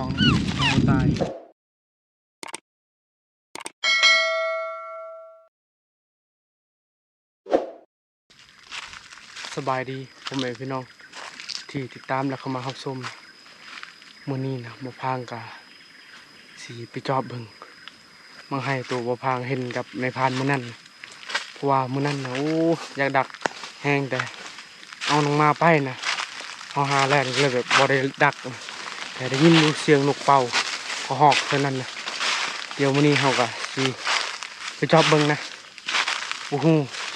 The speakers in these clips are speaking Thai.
องหมูตายสบายดีผมเองพี่น้องที่ติดตามและเข้ามารับชมมื้อนี้นะบ่พางกะสีไปจอบเบิ่งมังให้ตัวบ่พางเห็นกับในพานมื้อนั้นเพราะว่ามื้อนั้นนะโอ้อยากดักแห้งแต่เอาลงมาไปนะเอาหาแล่นเลยแบบบ่ได้ดักแต่ได้ยินเสียงนกเป่าก็หอกเท่านั้นนะเดี๋ยวมื้อนี้เฮาก็สิไปจอบเบิ่งนะโอ้โห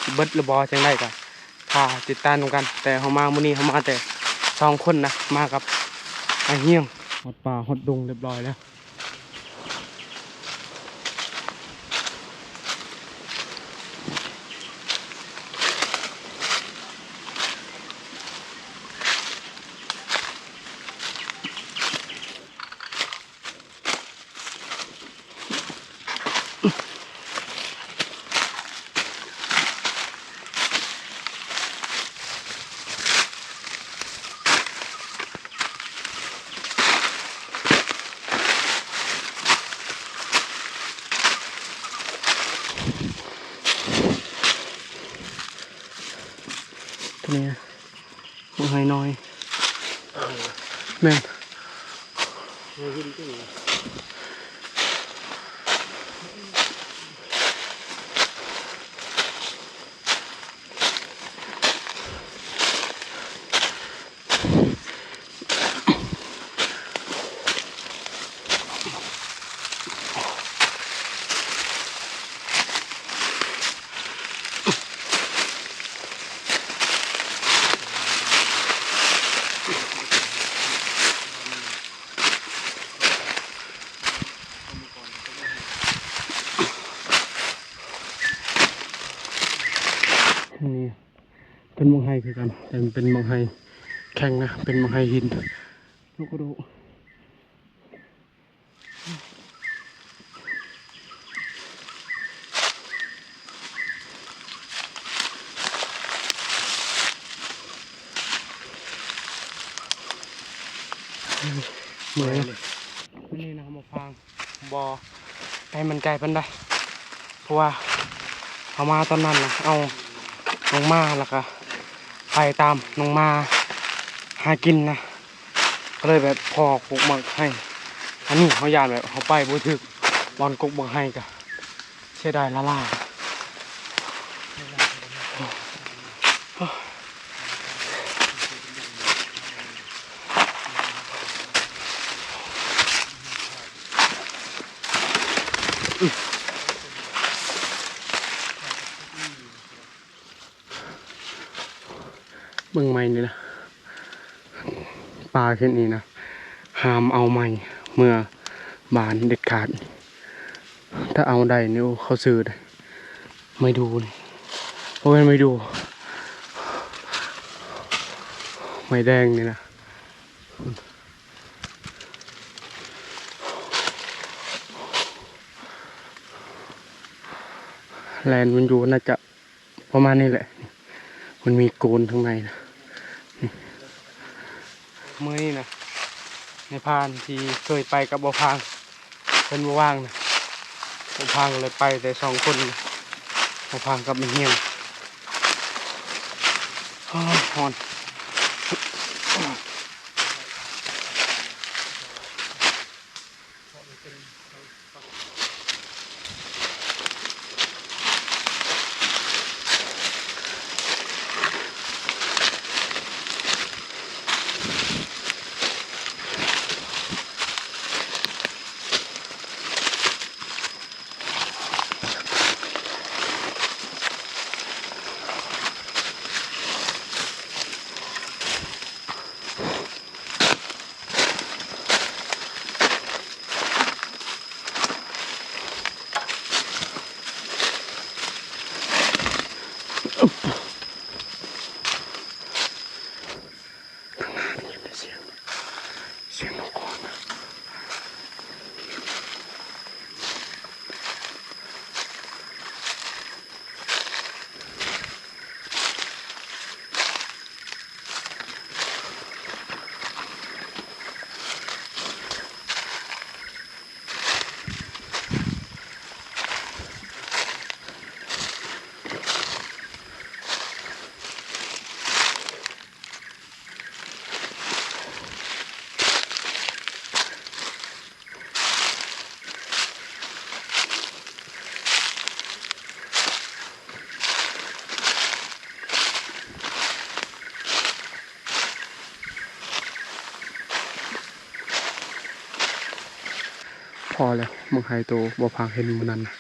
สิเบิดหรือบ่จังได๋ก็ถ้าติดตามกันแต่เฮามามื้อนี้เฮามาแต่2คนนะมากับไอ้เฮียงฮอดป่าฮอดดงเรียบร้อยแล้วนี่มึงให้น้อยแม่นนี่เป็นมังไฮคือกันแต่มันเป็นมังไฮแข็งนะเป็นมังไฮหินลูกกระดูกเหมือนนี่นะมาฟังบอให้มันไกลพันได้เพราะว่าเอามาตอนนั้นนะเอาลงมาแล้วก็ไปตามลงมาหากินนะก็เลยแบบพอกุกหมักให้อันนี้เขาอยากแบบเขาไปบ่ถึกบอลกุกหมักให้กะเสียดายละล่าเบิ่งไม้นี่นะปลาเช่นนี้นะห้ามเอาไม้เมื่อบานเด็ดขาดถ้าเอาได้เนี่ยเขาซื้อได้ไม่ดูนี่เพราะว่าไม่ดูไม้แดงนี่นะแลนมันอยู่น่าจะประมาณนี้แหละมันมีโกนข้างในนะเมื่อนี่นะในพานที่เคยไปกับบ่อพางเป็นบ่ว่างนะบ่อพางเลยไปแต่2 คนบ่อพางกับมันเฮียงฮอน อแล้วมึงหายตัวบ่พังเห็นมื้อนั้นนะ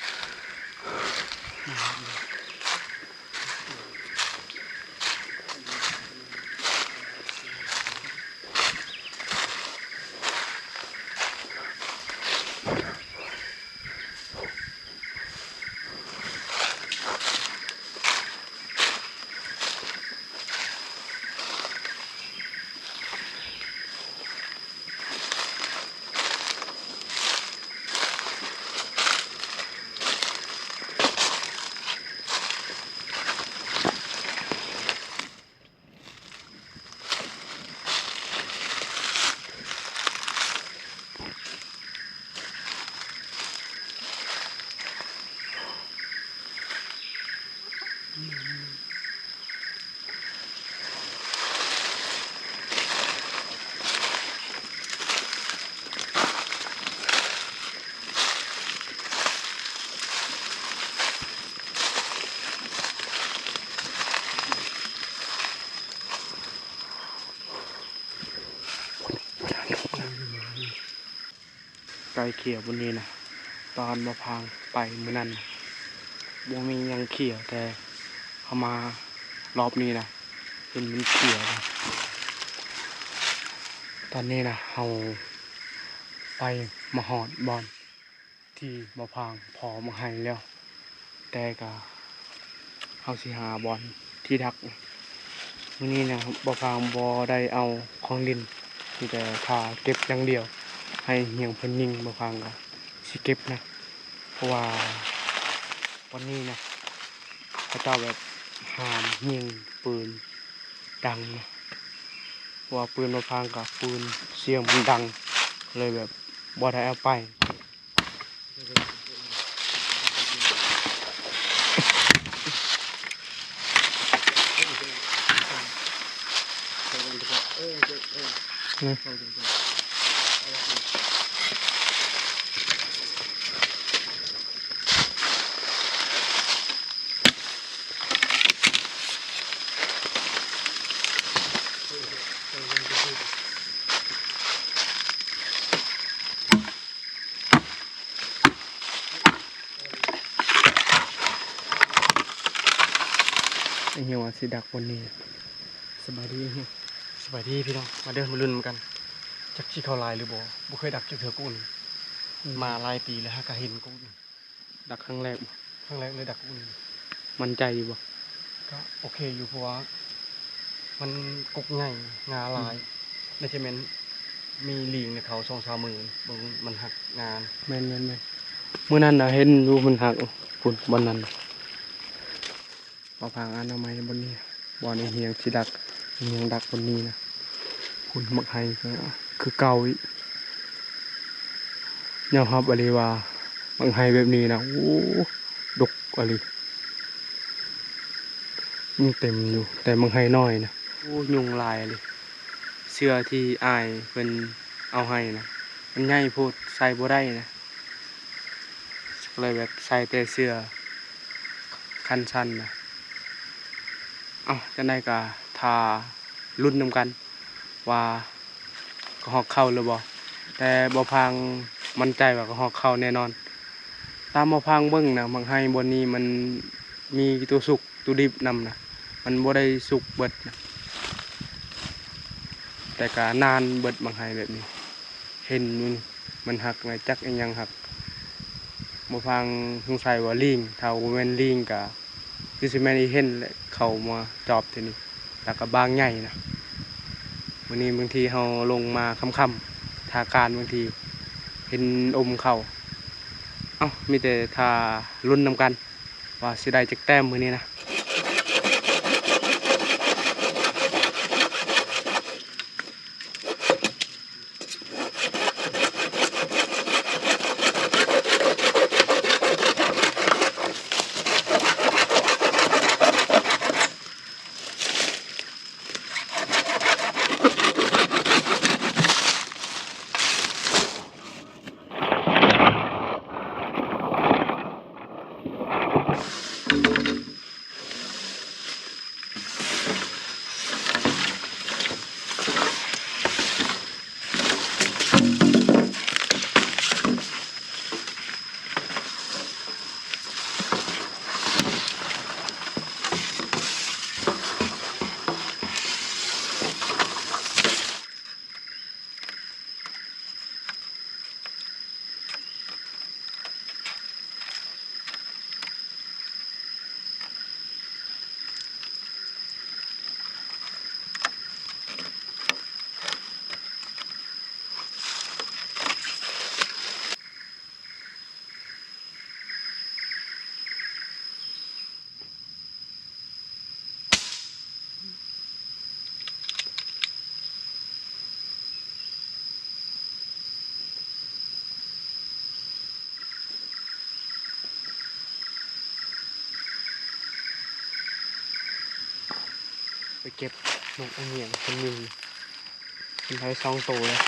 ไก่เขียวบนนี้นะตอนมาพังไปมื้อนั้นบ่มีหยังเขียวแต่เขามารอบนี้นะเห็นมันเขียวนะตอนนี้นะเราไปมาหอดบอลที่มาพังพอมาให้แล้วแต่ก็เอาสิหาบอลที่ดักมื้อนี้นะบ่พังบ่ได้เอาของดินมีแต่ถ่าเก็บอย่างเดียวให้เหี่ยงเพิ่นยิงบ่พังก็สิเก็บนะเพราะว่าวันนี้นะพระเจ้าแบบห้ามยิงปืนดังนะเพราะว่าปืนบ่พังกับปืนเสียงมันดังเลยแบบบ่ได้เอาไปไอ้เหี้ยว่าสิดักวันนี้สบายดีเหี้ยสบายดีพี่น้องมาเดินมาลุ้นกันจักสิเข้าลายหรือบ่เคยดักจักเถื่อกุ้นมาหลายปีแล้วฮะก็เห็นกุ้นดักครั้งแรกเลยดักกุ้นมั่นใจอยู่บ่ก็โอเคอยู่เพราะว่ามันกกใหญ่งาลายในเชเมนมีลิงในเขา2-3 มือบางมันหักงานแม่นเมื่อนั้นน่ะเห็นอยู่มันหักคุณบนนั้นปลาพางอนามัยบนนี้บ่อในเฮียงสิดักเฮียงดักบนนี้นะคุณมักไฮก็คือเก่าอีกยอมรับอะไรว่ามักไฮแบบนี้นะโอ้ดกอะไรยังเต็มอยู่แต่มักไฮน้อยนะโอ้ยุงลายเลยเสื้อที่อายเป็นเอาให้นะมันใหญ่โพดใส่บ่ได้นะเลยแบบใส่แต่เสื้อคันสั้นนะเอาจะได้กะทารุ่นนำกันว่าก็หอกเข้าหรือบ่แต่บ่พังมั่นใจว่าก็หอกเข้าแน่นอนตามบ่พังเบิ่งนะบางให้บนนี้มันมีตัวสุกตัวดิบนำนะมันบ่ได้สุกเบิดนะแต่ก็นานเบิดบางให้แบบนี้เห็นมันหักไหมจักอีหยังหักบ่พังสงสัยว่าลิงถ้าบ่แม่นลิงก็คือสิแม่นอีเห็นแหละเข้ามาจอบทีนี้แล้วก็บางใหญ่นะวันนี้บางทีเราลงมาค่ำๆทาการบางทีเห็นอมเข่ามีแต่ทารุ่นนำกันว่าสิได้จักแต้มมื้อนี้นะ เก็บนกอันเหนียงคนหนึ่งเป็นไทย2 ตัวเลย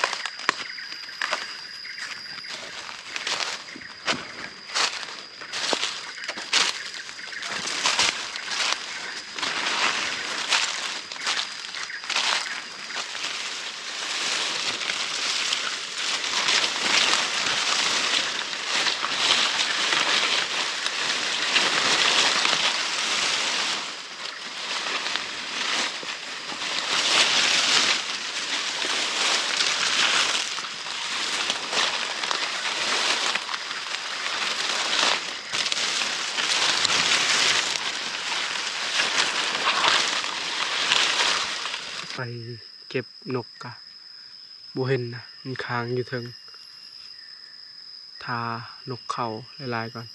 ไปเก็บนกกะบ่เห็นนะมันค้างอยู่เทิงทานกเขาหลายๆก่อน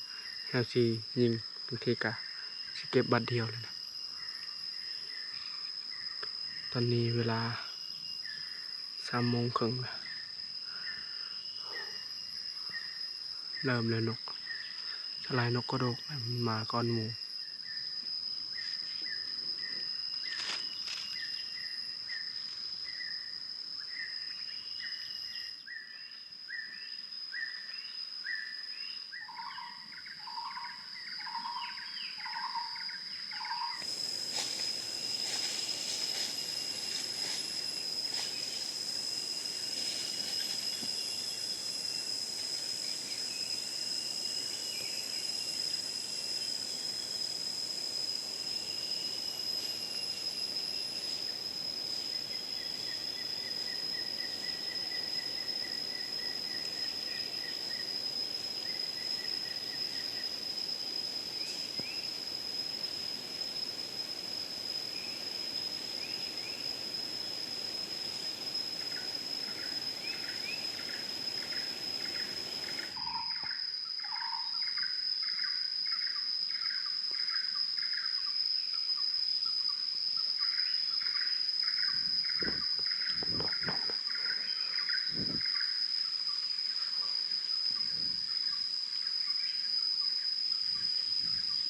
แล้วสิยิงบางทีกะสิเก็บบัดเดียวเลยนะตอนนี้เวลา3 โมงครึ่งแล้วเริ่มแล้วนกสลายนกกระโดกมันมาก่อนหมู่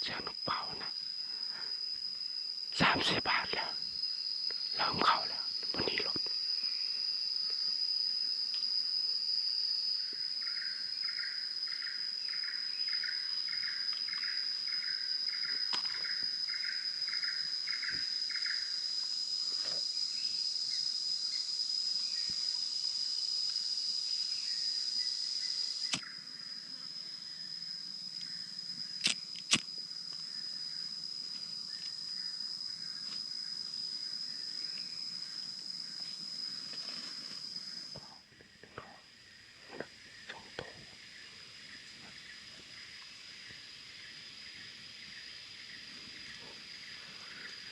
เจ้านกเป่านะ30 บาทแล้วเริ่มเข้าแล้ววันนี้รถ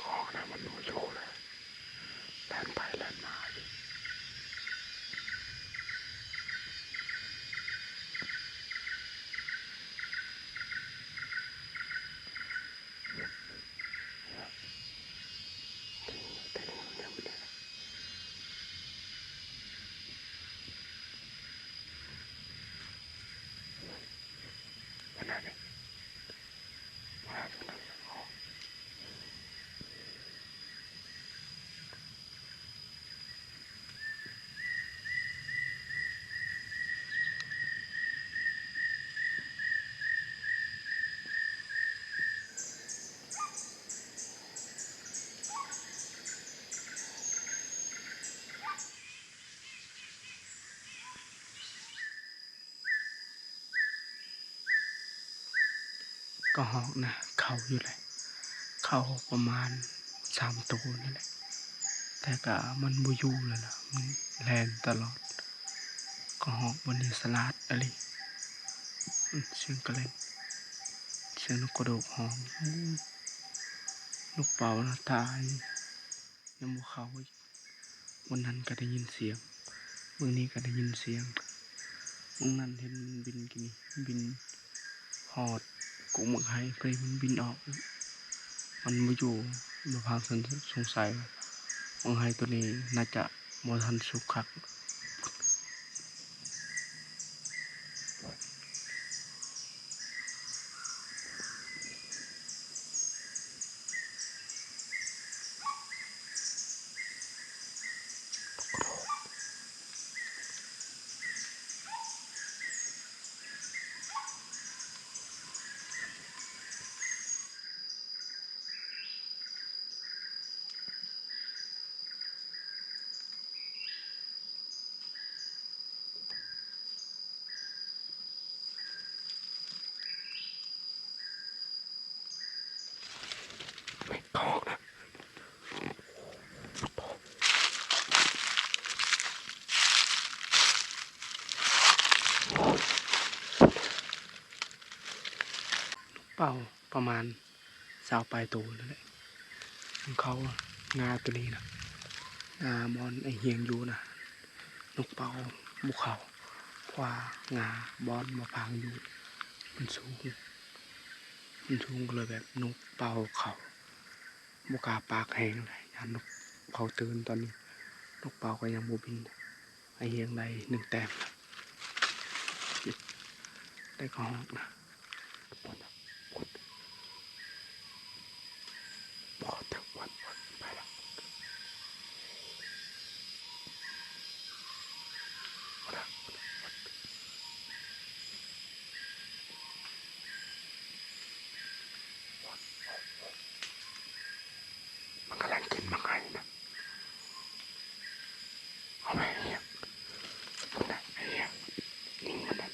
ของนะมันรู้อยู่เลยแล่นไปแล่นมาอยู่แต่ยังไม่ได้วันนั้นเนี่ยวันนั้นก็หอกนะเขาอยู่เลยเขาประมาณ3 ตัวนี่แหละแต่ก็มันบ่อยู่แล้วนะมันแล่นตลอดก็หอกวันนี้สลัดอะไรเสียงกระเล่นเสียงนกกระโดกหอมนกเป่านะตายยังบ่เข้าอีกวันนั้นก็ได้ยินเสียงมื้อนี้ก็ได้ยินเสียงมื้อนั้นเห็นมันบินกินนี่บินฮอดกุ้งหมึกไห้ไปมันบินออกมันบ่อยู่บ่พางสงสัยว่าหมึกไห้ตัวนี้น่าจะบ่ทันสุกคัก เป่าประมาณ20ปลายตัวนั่นแหละของเขางาตัวนี้นะงาบอนไอเฮียงอยู่นะนกเป่าบุเขาเพราะว่างาบอนมาพังอยู่มันสูงก็เลยแบบนกเป่าเขาบุกาปากแห้งเลยยานนกเขาตื่นตอนนี้นกเป่าก็ยังโมบินไอเฮียงได้1 แต้มได้ก็ฮอกนะพอถึงวันไปแล้วมันกำลังกินมังไงนะเอาไปเฮียนะไอเฮียนิ่งมันนั่น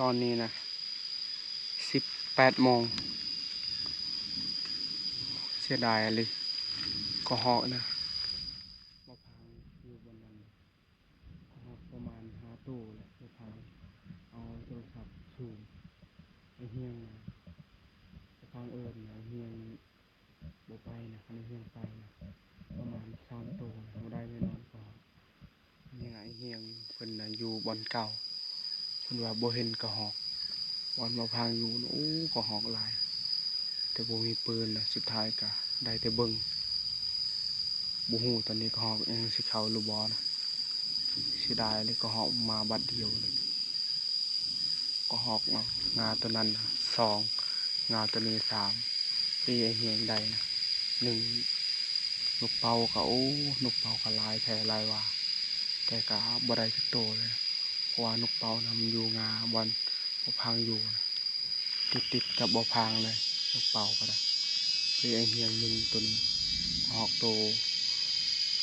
ตอนนี้นะ18 โมงเสียดายเลยก็เหาะนะมาพังอยู่บนนั้นเหาะประมาณ5 ตู้แหละมาพังเอาโทรศัพท์สูงไอเฮียงนะมาพังนะเฮียงบ่ไปนะคันเฮียงไปนะประมาณ3 ตู้เราได้แน่นอนก็ยังไงเฮียงเพิ่นนะอยู่บอนเก่าเพิ่นว่าบ่เห็นกระหอกบอนมาพังอยู่นะโอ้กระหอกหลายแต่บ่มีปืนนะสุดท้ายก็ได้แต่เบิ่งบ่ฮู้ตอนนี้กระหอกยังสิเข้าหรือบ่นะเสียดายเลยกระหอกมาบัดเดียวเลยกระหอกเนาะงาตัวนั้นนะ2งาตัวนี้3ปีไอเฮียงใดนะ1นกเป่าก็โอ้นกเป่าก็หลายแท้หลายว่าแต่ก็บ่ได้สักตัวเลยเพราะว่านกเป่านะมันอยู่งาบอนบ่พังอยู่นะติดกับบ่พังเลยนกเป่าก็ได้ปีไอเฮียง1ตัวนี้หอกโต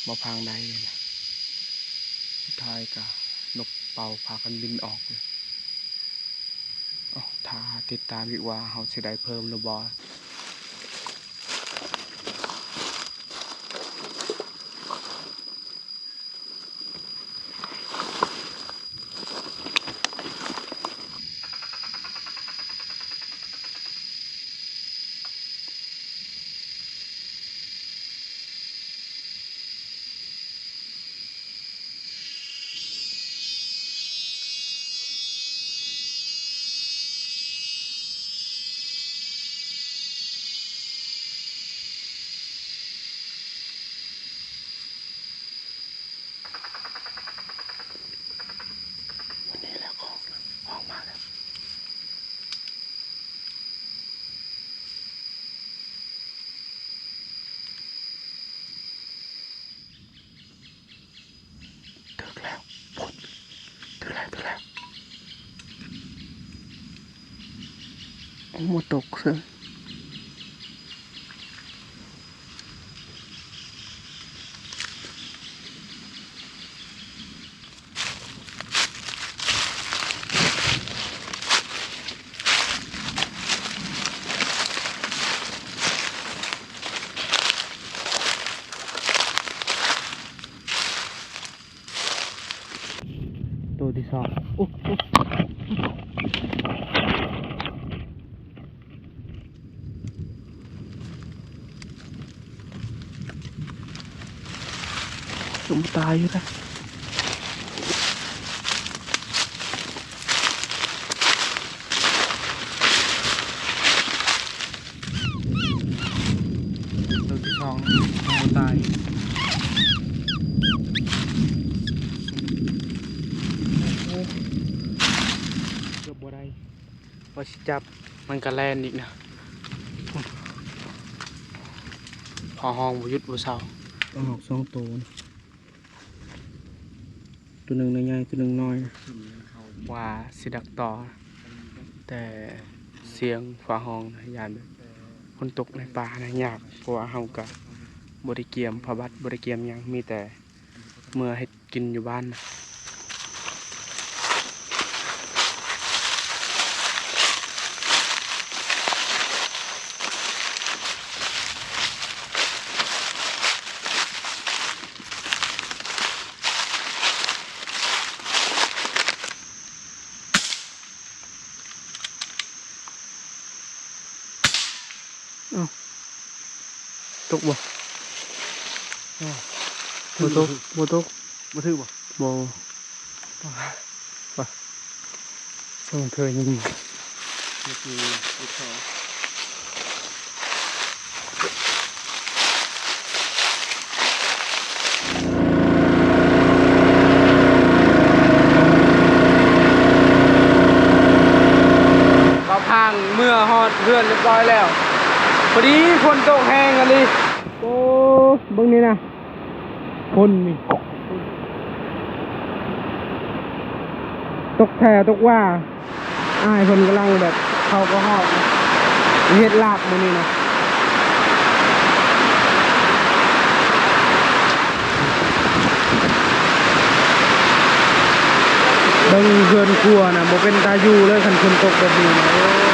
บ่พังได้เลยนะสุดท้ายก็นกเป่าพากันบินออกเลยถ้าติดตามอีกว่าเขาสิได้เพิ่มหรือบ่ หมดตกเสือตัวที่สองโอ้สมตายอยู่นะตัวที่สองสมตายเกือบบ่ได้พอสิจับมันก็แล่นอีกนะพอห้องบ่หยุดบ่เศร้าต้องออกสองตัวนะตัวหนึ่งใหญ่ตัวหนึ่งน้อยว่าสิดักต่อแต่เสียงฟ้าห้องนะยานแบบคนตกในป่านะยากเพราะว่าเฮาก็บ่ได้เกียมพระบัดบ่ได้เกียมหยังมีแต่เมื่อเฮ็ดกินอยู่บ้านนะตกบ่บ่ตกบ่ตกบ่ถือบ่บ่ป่ะส่งเธอยิงนี่คือลูกเขาก็พังเมื่อฮอดเพื่อนเรียบร้อยแล้วพอดีฝนตกแห้งกันเลยโอ้เบิ่งนี่นะคนนี่ตกแถตกว่าอ้ายคนกำลังแบบเขาก็หอบเฮ็ดลาบมื้อนี้นะเบิ่งเพื่อนครัวนะบ่เป็นตาอยู่เลยคันฝนตกแบบนี้นะ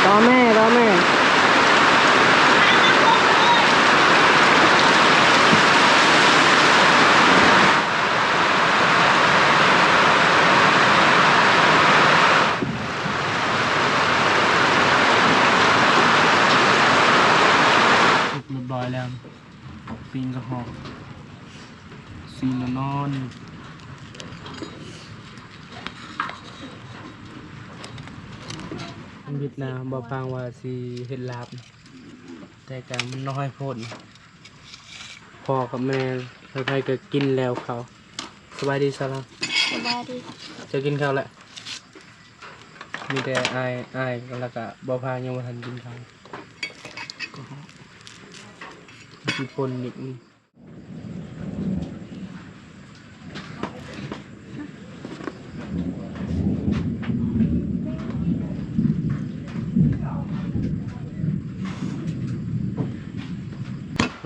รอแม่รอแม่เรียบร้อยแล้วปีนกระหอบซีนนอนวิดนะบ่ฟังว่าสิเฮ็ดลาบแต่ก็มันน้อยโพดพ่อกับแม่ใครๆก็กินแล้วเขาสบายดีซะแล้วสบายดีจะกินข้าวแหละมีแต่อายแล้วก็บ่พายังบ่ทันกินข้าวก็สิปนนิดนึง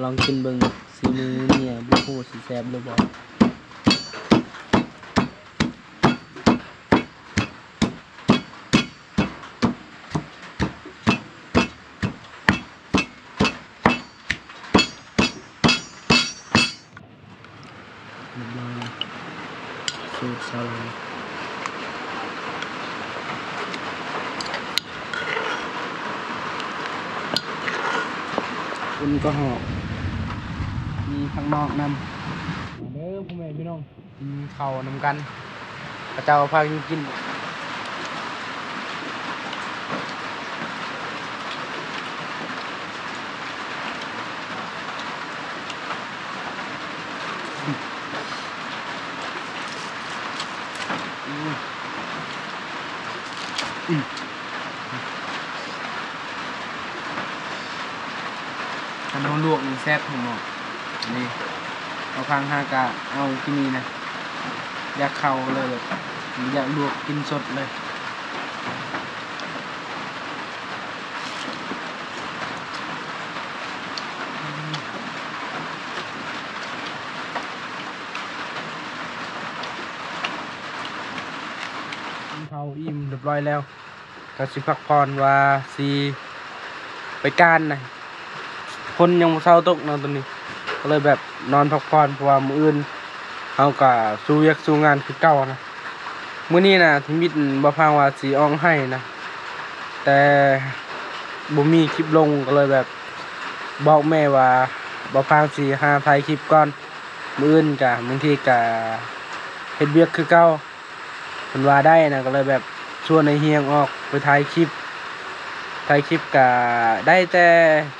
ลองกินเบิ่งสีมือเนี่ยบ่ฮู้สิแซ่บหรือบ่สูตรซาลาคุณก็หอบมีข้างนอกนำเด้อพ่อแม่พี่น้องมีข้าวนำกันพระเจ้าพากิน ซ่บของหมอกนี่เอาพังหากะเอาที่นี่นะอยากเข้าเลยแบบอยากลวกกินสดเลยเขาอิ่มเรียบร้อยแล้วก็สิพักผ่อนว่าสิไปก้านนะคนยังบ่เช้าตกเนาะตอนนี้ก็เลยแบบนอนพักผ่อนเพราะว่ามื้ออื่นเฮาก็สู้เวียกสู้งานคือเก่านะมื้อนี้นะที่มิตรบ่พางว่าสิออกให้นะแต่บ่มีคลิปลงก็เลยแบบบอกแม่ว่าบ่พางสิหาถ่ายคลิปก่อนมื้ออื่นก็บางทีก็เฮ็ดเวียกคือเก่าเพิ่นว่าได้นะก็เลยแบบชวนไอ้เฮียงออกไปถ่ายคลิปก็ได้แต่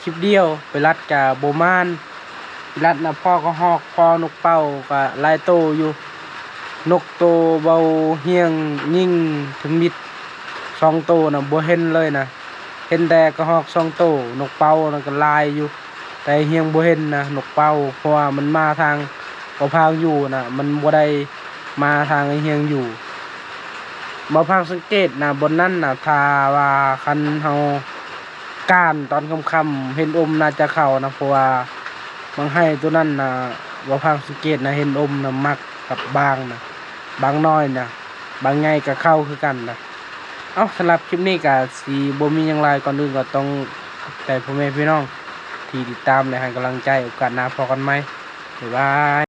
คลิปเดียวไปรัดกับโบมานรัดนะพ่อก็ฮอกพ่อนกเป้าก็ลายโตอยู่นกโตเบาเฮียงยิ่งถึงมิด2 โตนะบ่เห็นเลยนะเห็นแต่ก็ฮอก2 โตนกเป้านะก็ลายอยู่แต่เฮียงบ่เห็นนะนกเป้าเพราะว่ามันมาทางบ่พางอยู่นะมันบ่ได้มาทางไอ้เฮียงอยู่บ่พางสังเกตนะบนนั้นนะถ้าว่าคันเฮาก้านตอนค่ำๆเห็นอมน่าจะเข้านะเพราะว่าบางให้ตัวนั้นนะบ่พางสังเกตนะเห็นอมนะมักกับบางนะบางน้อยนะบางไงก็เข้าคือกันนะสำหรับคลิปนี้ก็สิบ่มีหยังหลายก่อนอื่นก็ต้องแต่พ่อแม่พี่น้องที่ติดตามและให้กำลังใจโอกาสหน้าพอกันไหมบ๊ายบาย